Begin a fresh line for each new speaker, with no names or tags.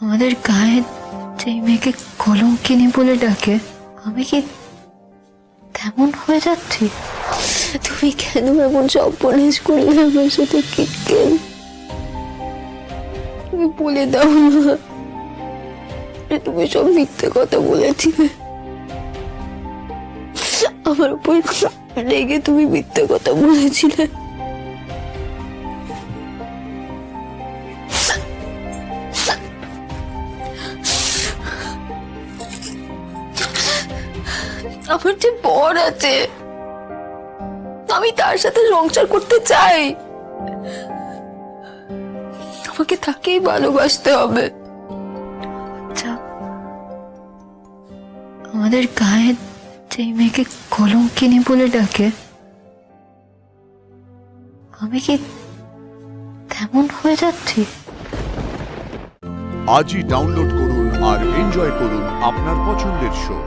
আমাদের গায়ে যে মেয়েকে কলঙ্কিনী বলে ডাকে, আমি কি তেমন হয়ে যাচ্ছি?
তুমি কেন এমন সর্বনাশ করলে আমার সাথে? কেন তুমি বলে দাও না যে তুমি সব মিথ্যে কথা বলেছিলে। আমার উপর রেগে তুমি মিথ্যে কথা বলেছিলে। আমার যে বর আছে, আমি তার সাথে সংসার করতে চাই। আমাকে তাকেই ভালোবাসতে হবে।
আচ্ছা, আমাদের গায়ে যে মেয়েকে কলঙ্কিনী বলে ডাকে, আমি কি তেমন হয়ে যাচ্ছি?
আজই ডাউনলোড করুন আর এনজয় করুন আপনার পছন্দের শো।